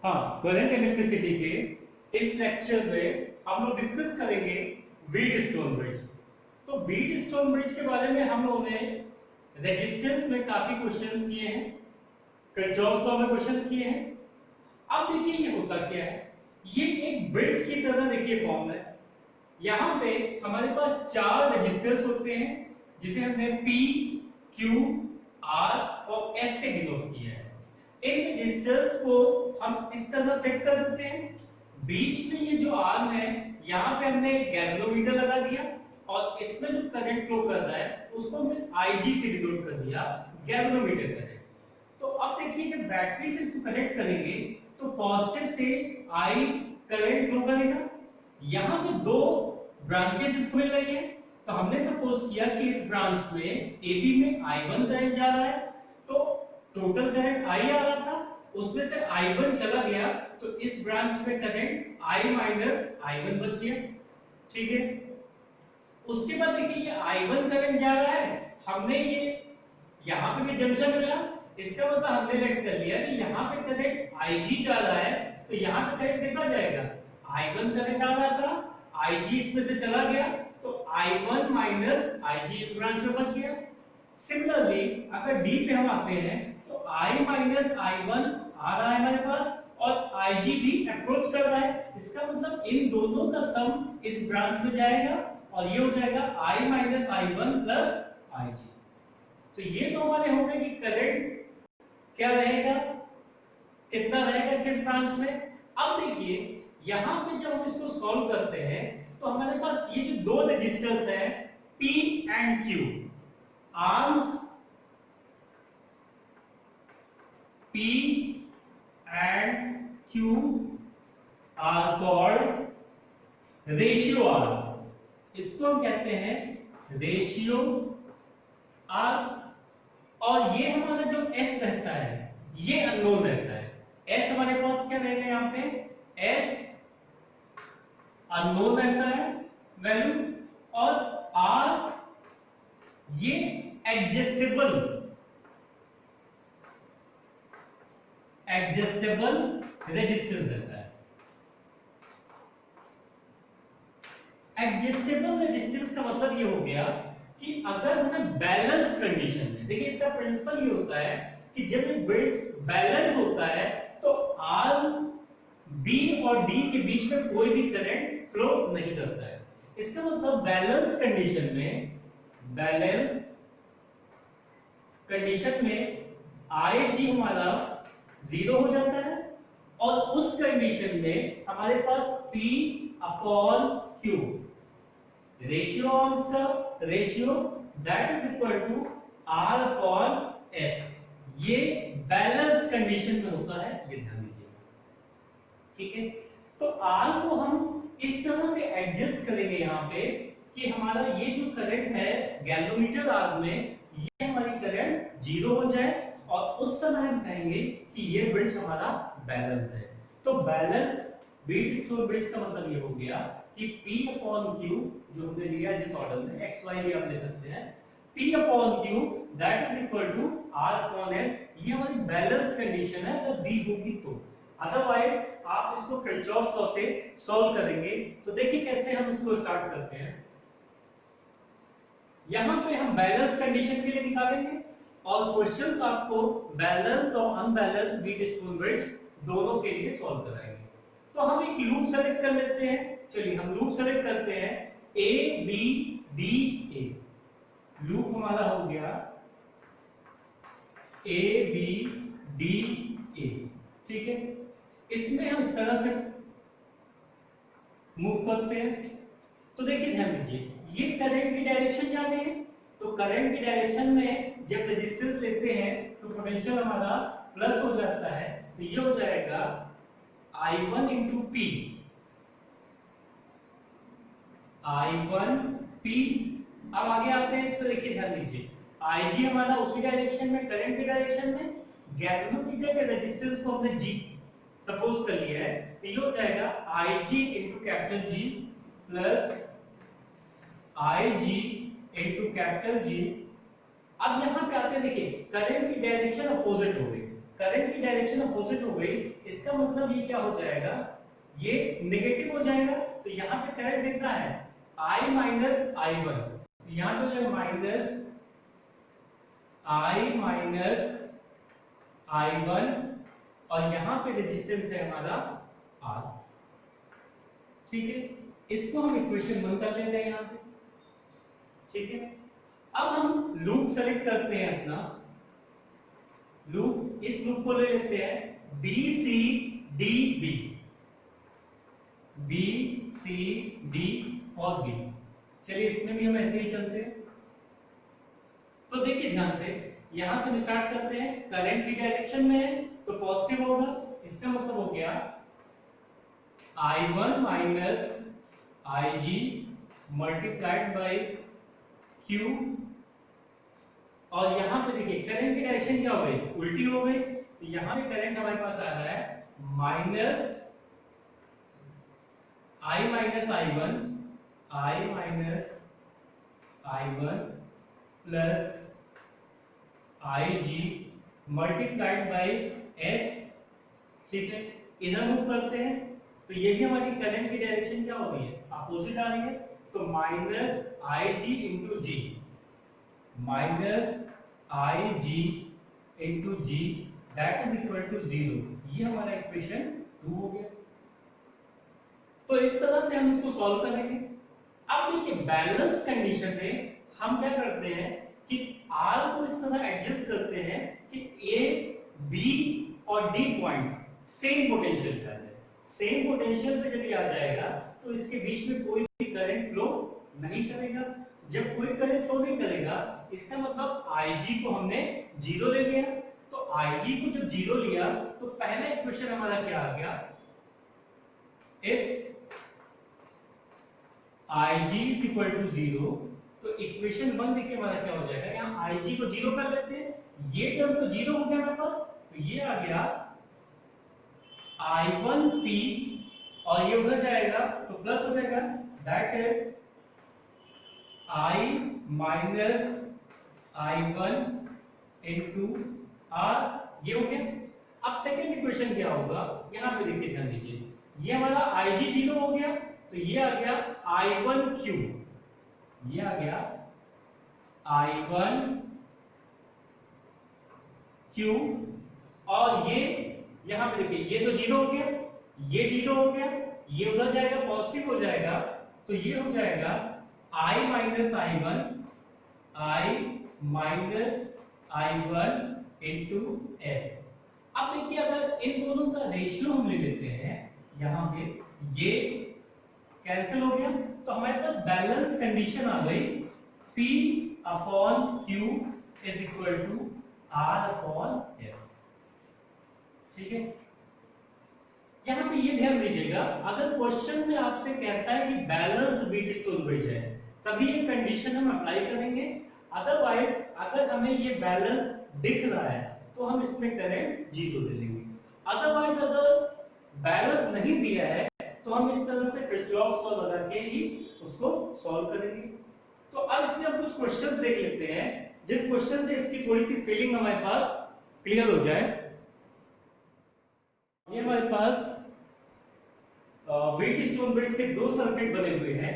हाँ, current electricity के इस लेक्चर में हम लोग डिस्कस करेंगे व्हीटस्टोन ब्रिज। तो व्हीटस्टोन ब्रिज के बारे में हम लोगों ने रेजिस्टेंस में काफी क्वेश्चंस किए हैं, किरचॉफ लॉ में क्वेश्चंस किए हैं। अब देखिए ये होता क्या है, ये एक ब्रिज की तरह देखिए फॉर्म है। यहाँ पे हमारे पास चार रेजिस्टर्स होते हैं जिसे हमने P, Q, R और S से डिनोट किया है। इन रेजिस्टर्स को हम इस तरह सेट कर देते हैं। बीच में ये जो आर्म है यहाँ पे हमने गैल्वेनोमीटर लगा दिया और इसमें जो करंट फ्लो कर रहा है उसको हमने IG से डिनोट कर दिया, गैल्वेनोमीटर करंट। तो अब देखिए जब बैटरी से इसको कनेक्ट करेंगे तो पॉजिटिव से I करंट फ्लो करेगा। यहाँ पे दो ब्रांचेस इसको मिल रही है, तो हमने सपोज किया कि इस ब्रांच में AB में I1 करंट जा रहा है, तो टोटल करंट I आ रहा था, उसमें से I1 चला गया, तो इस ब्रांच में करंट I माइनस I1 बच गया। ठीक है, उसके बाद देखिए ये I1 करंट जा रहा है, हमने ये यहाँ पे भी जंक्शन मिला, इसका मतलब हमने लेट कर लिया कि यहाँ पे करंट IG जा रहा है, तो यहाँ पे करंट कितना जाएगा, I1 करंट आ रहा था, IG इसमें से चला गया, तो I1 माइनस IG इस ब्रांच में बच गया। सिमिलरली अगर D पे हम आते हैं तो I माइनस I1 आ रहा है हमारे पास और IG भी अप्रोच कर रहा है, इसका मतलब इन दोनों का सम इस ब्रांच में जाएगा और ये हो जाएगा I minus I1 plus IG। तो ये तो हमारे हो गए कि करंट क्या रहेगा, कितना रहेगा किस ब्रांच में। अब देखिए यहां पे जब हम इसको सॉल्व करते हैं तो हमारे पास ये जो दो रेजिस्टर्स हैं P and Q, arms P and Q are called ratio arm. इसको हम कहते हैं रेशियो आर्म। और ये हमारा जो S रहता है ये अननोन रहता है। S हमारे पास क्या रहेगा, यहाँ पे S अननोन रहता है वैल्यू, और R ये एडजस्टेबल रेजिस्टेंस रहता है। एडजस्टेबल रेजिस्टेंस का मतलब ये हो गया कि अगर हमें बैलेंस कंडीशन में, देखिए इसका प्रिंसिपल ये होता है कि जब एक ब्रिज बैलेंस होता है तो आर्म B और D के बीच में कोई भी करंट फ्लो नहीं करता है। इसका मतलब बैलेंस कंडीशन में IG हमारा 0 हो जाता है और उस कंडीशन में हमारे पास P upon Q ratio arms का ratio that is equal to R upon S, ये बैलेंस कंडीशन में होता है, ये ध्यान दीजिएगा। ठीक है, तो R को हम इस तरह से एडजस्ट करेंगे यहाँ पे कि हमारा ये जो करंट है गैल्वेनोमीटर आर्म में, ये हमारी करंट 0 हो जाए और उस समय हम कहेंगे कि ये ब्रिज हमारा बैलेंस है। तो बैलेंस व्हीटस्टोन ब्रिज का मतलब ये हो गया कि P अपॉन Q जो हमने लिया जिस ऑर्डर में, x y भी आप ले सकते हैं, P upon Q that is equal to R upon S, ये हमारी बैलेंस कंडीशन है अगर दी होगी तो। अदरवाइज आप इसको किरचॉफ लॉ से सॉल्व करेंगे। तो देखिए कैसे हम इसको स्टार्ट करते हैं। यहां पे हम बैलेंस कंडीशन के लिए निकालेंगे और क्वेश्चंस आपको बैलेंस्ड और अनबैलेंस्ड व्हीटस्टोन ब्रिज दोनों के लिए सॉल्व कराएंगे। तो हम एक लूप सेलेक्ट कर लेते हैं। चलिए हम लूप सेलेक्ट करते हैं A B D A। Loop हमारा हो गया A B D A। ठीक है, इसमें हम इस तरह से मूव करते हैं। तो देखिए ध्यान दीजिए, ये करंट की डायरेक्शन जाने है, तो करंट की डायरेक्शन में जब रेजिस्टेंस लेते हैं तो पोटेंशियल हमारा प्लस हो जाता है, तो ये हो जाएगा I1 into P, I1 P। अब आगे आते हैं, इस पर देखिए ध्यान दीजिए, IG हमारा उसी डायरेक्शन में, करंट की डायरेक्शन में, गैल्वेनोमीटर के रेजिस्टेंस को हमने G सपोज कर लिया है, तो ये हो जाएगा IG into capital G plus IG into capital G। अब यहां पे आते हैं, देखिए करंट की डायरेक्शन अपोजिट हो गई, करंट की डायरेक्शन अपोजिट हो गई, इसका मतलब ये क्या हो जाएगा, ये नेगेटिव हो जाएगा। तो यहाँ पे करंट कितना है, I माइनस आई वन, यहाँ पे हो जाएगा minus I minus I one, और यहाँ पे रेजिस्टेंस है हमारा R। ठीक है, इसको हम इक्वेशन 1 कर लेते हैं यहाँ पे। ठीक है, अब हम लूप सेलेक्ट करते हैं अपना लूप, इस लूप को ले लेते हैं B C D B, B C D और बी। चलिए इसमें भी हम ऐसे ही चलते हैं। तो देखिए ध्यान से, यहां से हम स्टार्ट करते हैं, करंट की डायरेक्शन में है तो पॉजिटिव होगा, इसका मतलब हो गया I1 minus IG multiplied by Q, और यहां पे देखिए करंट की डायरेक्शन क्या हो गई, उल्टी हो गई, तो यहां पे करंट हमारे पास आ रहा है minus I minus I1, I minus I1 plus IG multiplied by S। ठीक है, इधर मूव करते हैं तो ये भी हमारी करंट की डायरेक्शन क्या हो रही है, अपोजिट आ रही है, तो minus IG into G, minus IG into G that is equal to 0। ये हमारा इक्वेशन 2 हो गया। तो इस तरह से हम इसको सॉल्व करेंगे। अब देखिए बैलेंस कंडीशन में हम क्या करते हैं कि R को इस तरह एडजस्ट करते हैं कि A, B और D पॉइंट्स सेम पोटेंशियल पर है। सेम पोटेंशियल पे जब ये आ जाएगा तो इसके बीच में कोई भी करंट फ्लो नहीं करेगा। जब कोई करंट फ्लो नहीं करेगा इसका मतलब IG को हमने 0 ले लिया। तो IG को जब 0 लिया तो पहला इक्वेशन हमारा क्या आ गया, if IG is equal to 0, तो इक्वेशन 1 देखिए हमारा क्या हो जाएगा, यहाँ IG को 0 कर लेते हैं, ये टर्म तो 0 हो गया हमारे पास, तो ये आ गया I1P और ये उधर जाएगा तो प्लस हो जाएगा, that is I minus I1 into R। ये हो गया। अब सेकेंड इक्वेशन क्या होगा, यहाँ पे देखिए ध्यान दीजिए, ये हमारा IG 0 हो गया तो ये आ गया I1Q, ये आ गया I1Q, और ये यहां पे देखिए ये तो 0 हो गया, ये 0 हो गया, ये उधर जाएगा पॉजिटिव हो जाएगा, तो ये हो जाएगा I minus I1, I minus I1 into S। अब देखिए अगर इन दोनों का रेशियो हम ले लेते हैं, यहां पे ये कैंसिल हो गया तो हमारे पास बैलेंस कंडीशन आ गई, P upon Q is equal to R upon S। ठीक है, यहां पे ये ध्यान दीजिएगा, अगर क्वेश्चन में आपसे कहता है कि बैलेंस्ड व्हीट स्टोन ब्रिज है तभी ये कंडीशन हम अप्लाई करेंगे, अदरवाइज अगर हमें ये बैलेंस दिख रहा है तो हम इसमें करंट 0 ले लेंगे। अदरवाइज अगर बैलेंस नहीं दिया है तो हम इस तरह से किरचॉफ लॉ लगा के ही उसको सॉल्व करेंगे। तो अब इसमें हम कुछ क्वेश्चंस देख लेते हैं जिस क्वेश्चन से इसकी थोड़ी सी फीलिंग हमारे पास क्लियर हो जाए। ये हमारे पास व्हीट स्टोन ब्रिज के 2 सर्किट बने हुए हैं।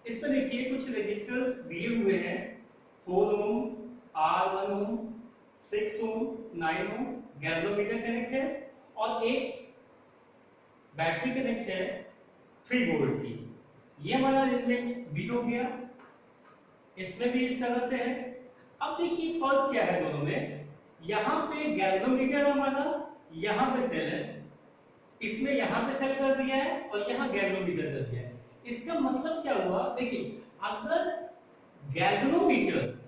इसमें देखिए कुछ रेजिस्टेंस दिए हुए हैं, 4 ओम, R1 ओम, 6 ओम, 9 ओम, गैल्वेनोमीटर कनेक्ट है और एक बैटरी कनेक्ट है 3 वोल्ट की। ये हमारा अरेंजमेंट भी हो गया, इसमें भी इस तरह से है। अब देखिए फर्क क्या है दोनों में, यहाँ पे गैल्वेनोमीटर हमारा यहाँ पे सेल है, इसमें यहाँ पे सेल कर दिया है और यहाँ गैल्वेनोमीटर कर दिया है। इसका मतलब क्या हुआ, देखिए अगर गैल्वेनोमीटर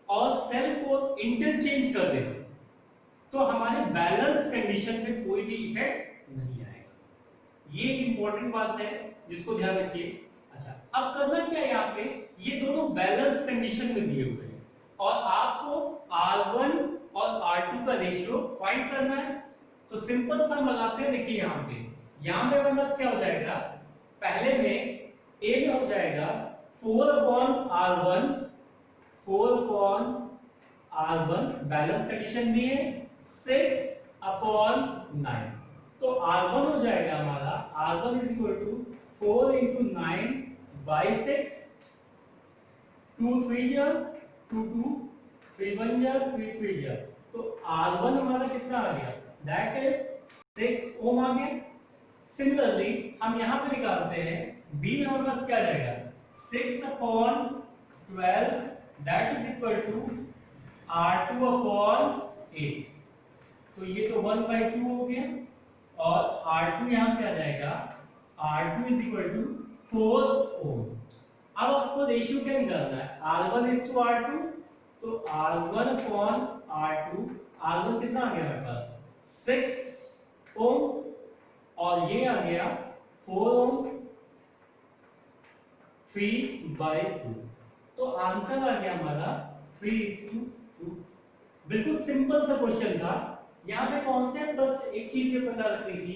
और सेल को इंटरचेंज कर दे तो हमारे बैलेंस्ड कंडीशन में कोई भी इफेक्ट नहीं आएगा। ये एक इंपॉर्टेंट बात है जिसको ध्यान रखिए। अच्छा, अब करना क्या है, यहाँ पे ये दोनों बैलेंस्ड कंडीशन में दिए हुए हैं और आपको R1 और R2 का रेशियो फाइंड करना है। तो सिंपल सा लगाते हैं, देखिए यहाँ पे हमारे पास क्या हो जाएगा, पहले में A में हो जाएगा 4/R1, 4/R1 बैलेंस कंडीशन में है, 6 अपॉन 9। तो R1 हो जाएगा हमारा, R1 is equal to 4 into 9 by 6, 2 3 जा 2 2, 3 1 जा 3 3 जा। तो R1 हमारा कितना आ गया, दैट इज 6 ओम आ गया। सिमिलरली हम यहाँ पे निकालते हैं, B में हमारे पास क्या आ जाएगा, 6 upon 12 that is equal to R2 upon 8। तो ये तो 1/2 हो गया, और R2 यहां से आ जाएगा, R2 इज इक्वल टू 4 ओम। अब आपको रेशियो क्या निकालना है, R1 इज टू R2, तो R1 अपॉन R2, R1 कितना आ गया मेरे पास 6 ओम, और ये आ गया 4 ओम, 3/2। तो आंसर आ गया हमारा 3:2। बिल्कुल सिंपल सा क्वेश्चन था। यहाँ पे कॉन्सेप्ट बस एक चीज ये पता रखनी थी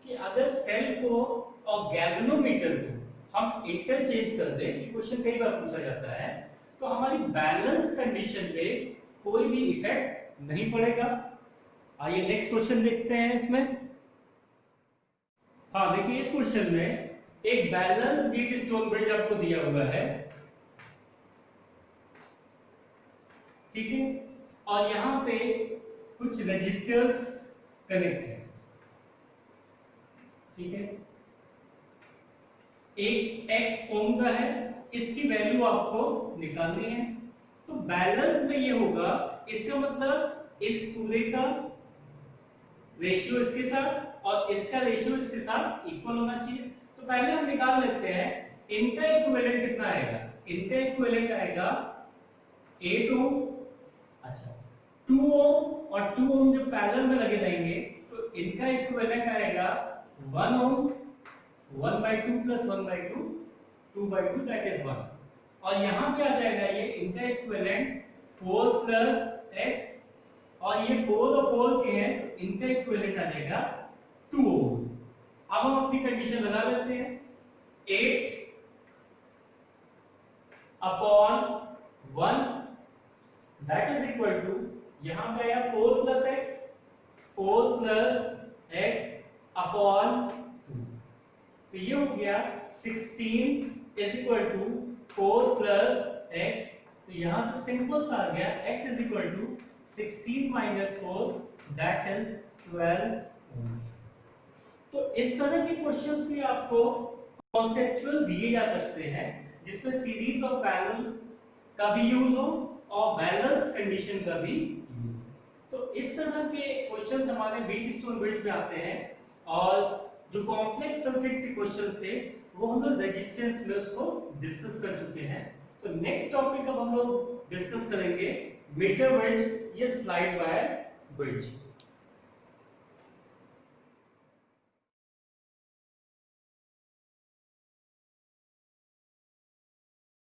कि अगर सेल को और गैल्वेनोमीटर को हम इंटरचेंज कर दें, ये क्वेश्चन कई बार पूछा जाता है, तो हमारी बैलेंस्ड कंडीशन पे कोई भी इफेक्ट नहीं पड़ेगा। आइए नेक्स्ट क्वेश्चन देखते हैं इसमें। हाँ देखिए, इस क्वेश्चन में एक बैलेंस व्हीट स्टोन ब्रिज आपको दिया हुआ है, ठीक है, और यहाँ पे कुछ रजिस्टर्स कनेक्ट है, ठीक है, एक x ओम का है, इसकी वैल्यू आपको निकालनी है। तो बैलेंस में ये होगा, इसका मतलब इस पूरे का रेशियो इसके साथ और इसका रेशियो इसके साथ इक्वल होना चाहिए। तो पहले हम निकाल लेते हैं इनका इक्विवेलेंट कितना आएगा, इनका इक्विवेलेंट आएगा 8 ओम। अच्छा, 2 ओम और 2 ओम जब पैरेलल में लगे रहेंगे तो इनका इक्विवेलेंट आएगा 1 ओम, 1/2 प्लस 1/2, 2/2 दैट इज 1। और यहां पे आ जाएगा ये इनका इक्विवेलेंट 4 प्लस x, और ये 4 और 4 के हैं, इनका इक्विवेलेंट आ जाएगा 2 ओम। अब हम अपनी कंडीशन लगा लेते हैं, 8 upon 1 that is equal to, यहां पे आया 4 plus x, 4 plus x upon 2। तो ये हो गया 16 is equal to 4 plus x। तो यहां से सिंपल सा आ गया x is equal to 16 minus 4 that is 12 ohm. तो इस तरह के क्वेश्चंस भी आपको कॉन्सेप्चुअल दिए जा सकते हैं, जिसमें सीरीज और पैरेलल का भी यूज हो और बैलेंस कंडीशन का भी यूज हो। तो इस तरह के क्वेश्चंस हमारे व्हीट स्टोन ब्रिज में आते हैं, और जो कॉम्प्लेक्स सर्किट के क्वेश्चंस थे वो हम लोग रेजिस्टेंस में उसको डिस्कस कर चुके हैं। तो नेक्स्ट टॉपिक अब हम लोग डिस्कस करेंगे मीटर ब्रिज या स्लाइड वायर ब्रिज।